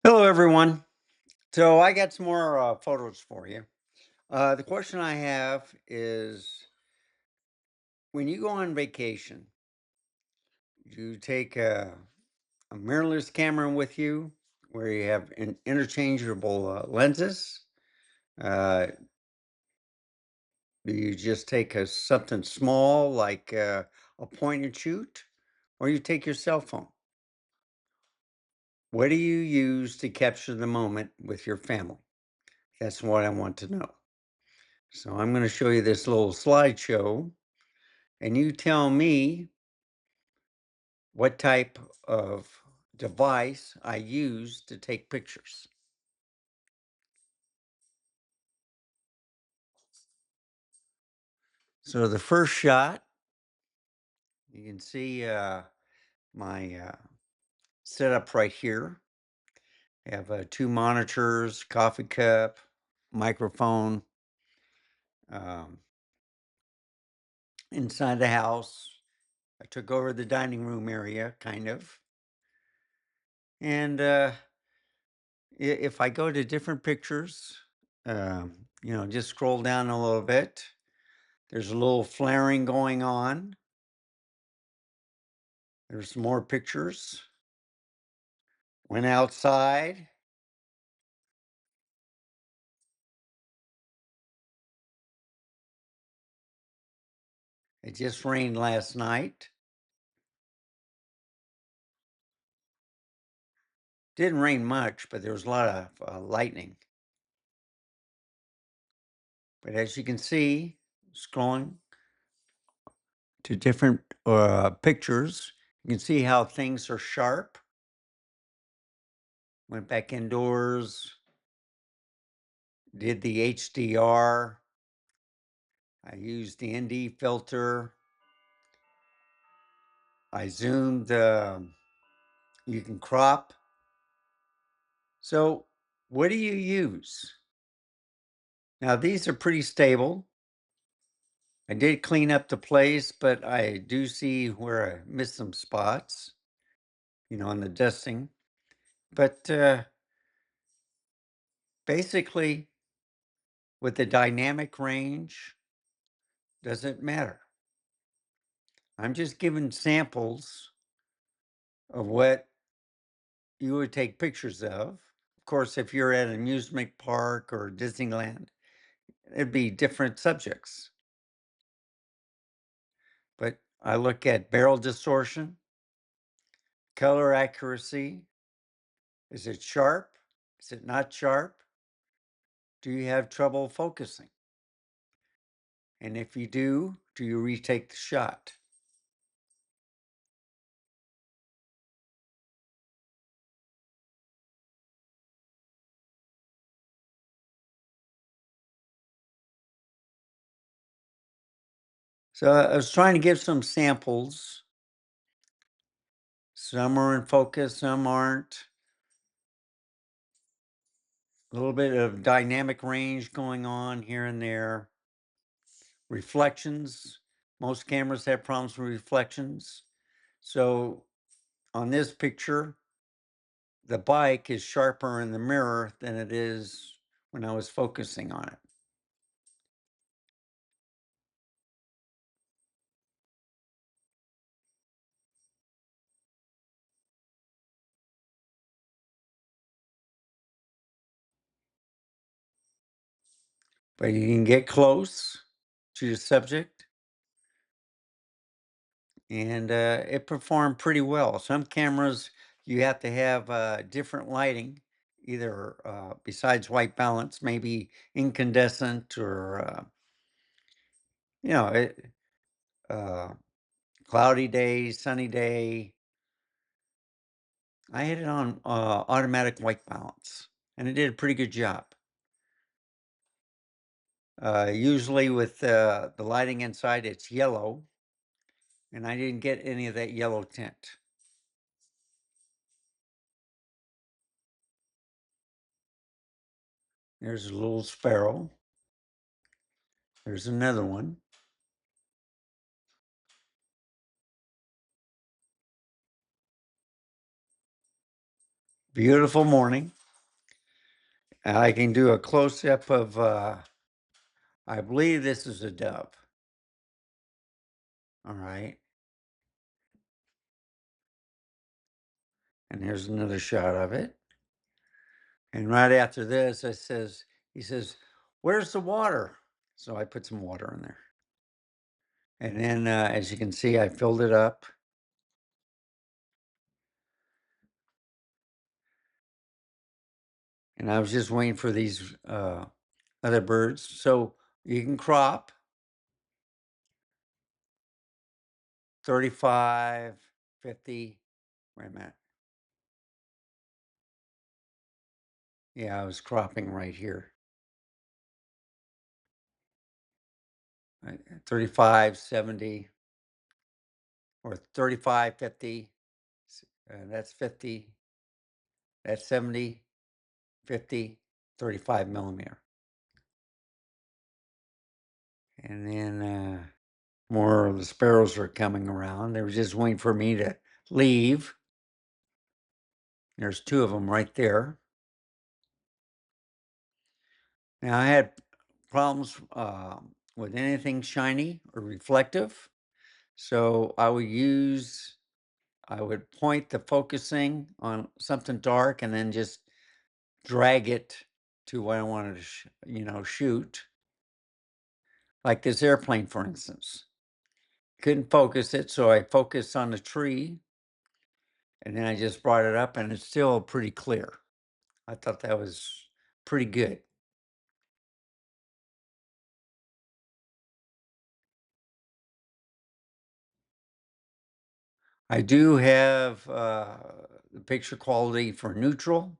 Hello, everyone. So I got some more photos for you. The question I have is when you go on vacation, you take a mirrorless camera with you where you have interchangeable lenses. Uh, do you just take something small like a point and shoot, or you take your cell phone? What do you use to capture the moment with your family? That's what I want to know. So I'm going to show you this little slideshow. And you tell me what type of device I use to take pictures. So the first shot, you can see my setup right here. I have two monitors, coffee cup, microphone. Um, Inside the house, I took over the dining room area, kind of. And if I go to different pictures, just scroll down a little bit. There's a little flaring going on. There's more pictures. Went outside. It just rained last night. Didn't rain much, but there was a lot of lightning. But as you can see, scrolling to different pictures, you can see how things are sharp. Went back indoors, did the HDR. I used the ND filter. I zoomed, you can crop. So what do you use? Now these are pretty stable. I did clean up the place, but I do see where I missed some spots, on the dusting. But basically, with the dynamic range, doesn't matter. I'm just giving samples of what you would take pictures of. Of course, if you're at an amusement park or Disneyland, it'd be different subjects. But I look at barrel distortion, color accuracy. Is it sharp? Is it not sharp? Do you have trouble focusing? And if you do you retake the shot? So I was trying to give some samples. Some are in focus, some aren't. A little bit of dynamic range going on here and there. Reflections. Most cameras have problems with reflections. So on this picture, the bike is sharper in the mirror than it is when I was focusing on it. But you can get close to the subject and it performed pretty well. Some cameras, you have to have different lighting, either besides white balance, maybe incandescent or, you know, it, uh, cloudy day, sunny day. I had it on automatic white balance and it did a pretty good job. Usually with the lighting inside, it's yellow, and I didn't get any of that yellow tint. There's a little sparrow. There's another one. Beautiful morning. I can do a close-up of, I believe this is a dove. All right. And here's another shot of it. And right after this, he says, "Where's the water?" So I put some water in there. And then, as you can see, I filled it up. And I was just waiting for these other birds. So you can crop 35, 50. Wait a minute. Yeah, I was cropping right here. 35, 70, or 35, 50. That's 50. That's 70, 50, 35 millimeter. And then more of the sparrows were coming around. They were just waiting for me to leave. There's two of them right there. Now I had problems with anything shiny or reflective. So I would point the focusing on something dark and then just drag it to what I wanted to shoot. Like this airplane, for instance. Couldn't focus it, so I focused on the tree, and then I just brought it up, and it's still pretty clear. I thought that was pretty good. I do have the picture quality for neutral.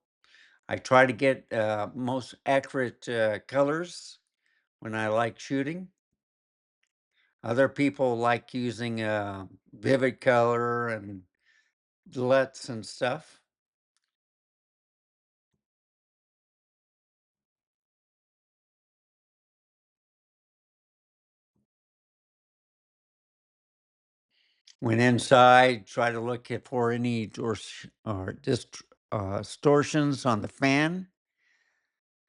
I try to get most accurate colors when I like shooting. Other people like using vivid color and LUTs and stuff. Went inside, tried to look for any distortions on the fan.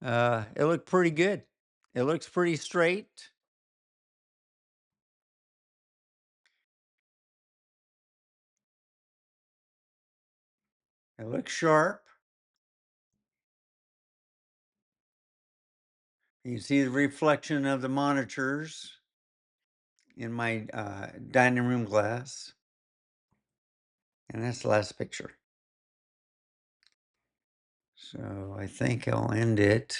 It looked pretty good. It looks pretty straight. It looks sharp. You see the reflection of the monitors in my dining room glass. And that's the last picture. So I think I'll end it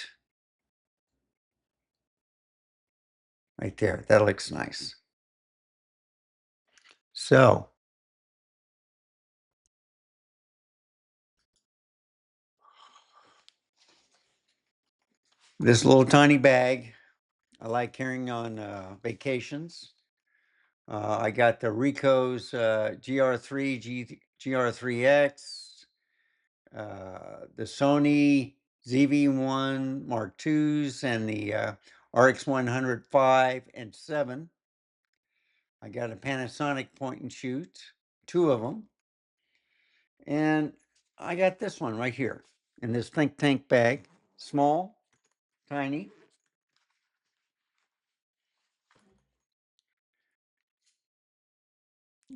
right there. That looks nice. So this little tiny bag I like carrying on vacations. I got the Ricoh's GR3, GR3X, the Sony ZV-1 Mark IIs, and the RX100 5 and 7. I got a Panasonic point and shoot, two of them. And I got this one right here in this think tank bag, small, tiny.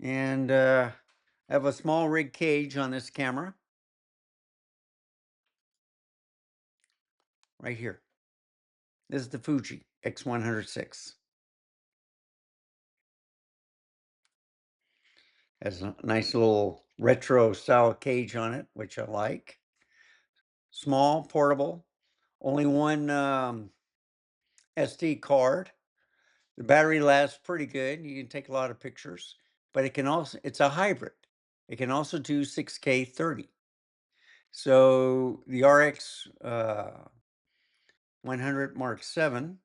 And I have a small rig cage on this camera right here. This is the Fuji X106. Has a nice little retro style cage on it, which I like. Small, portable, only one SD card. The battery lasts pretty good. You can take a lot of pictures, but it's a hybrid. It can also do 6K 30. So the RX 100 Mark 7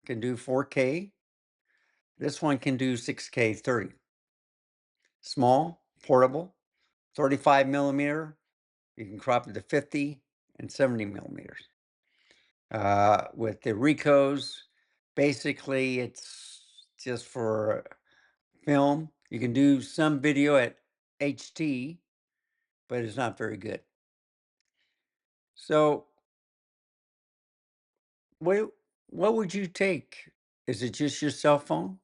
can do 4K. This one can do 6K 30. Small, portable, 35 millimeter. You can crop it to 50 and 70 millimeters. With the Ricoh's, basically it's just for film. You can do some video at HT, but it's not very good. So what what would you take? Is it just your cell phone?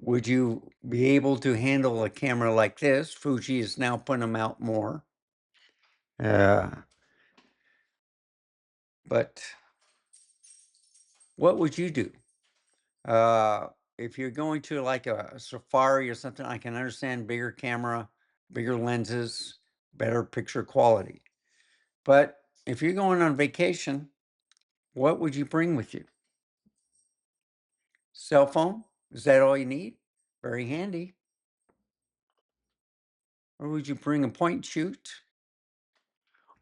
Would you be able to handle a camera like this? Fuji is now putting them out more. Uh, but what would you do? Uh, if you're going to like a safari or something, I can understand bigger camera, bigger lenses, better picture quality. But if you're going on vacation, what would you bring with you? Cell phone? Is that all you need? Very handy. Or would you bring a point and shoot?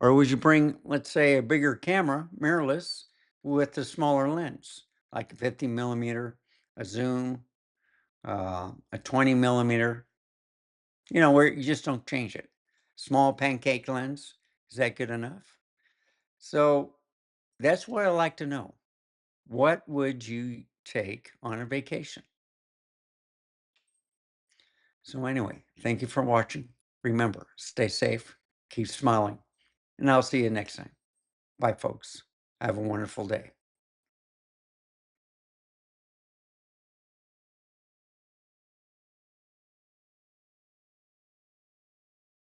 Or would you bring, let's say, a bigger camera, mirrorless, with a smaller lens, like a 50 millimeter, a zoom, a 20 millimeter, where you just don't change it. Small pancake lens, is that good enough? So that's what I like to know. What would you take on a vacation? So, anyway, thank you for watching. Remember, stay safe, keep smiling, and I'll see you next time. Bye, folks. Have a wonderful day.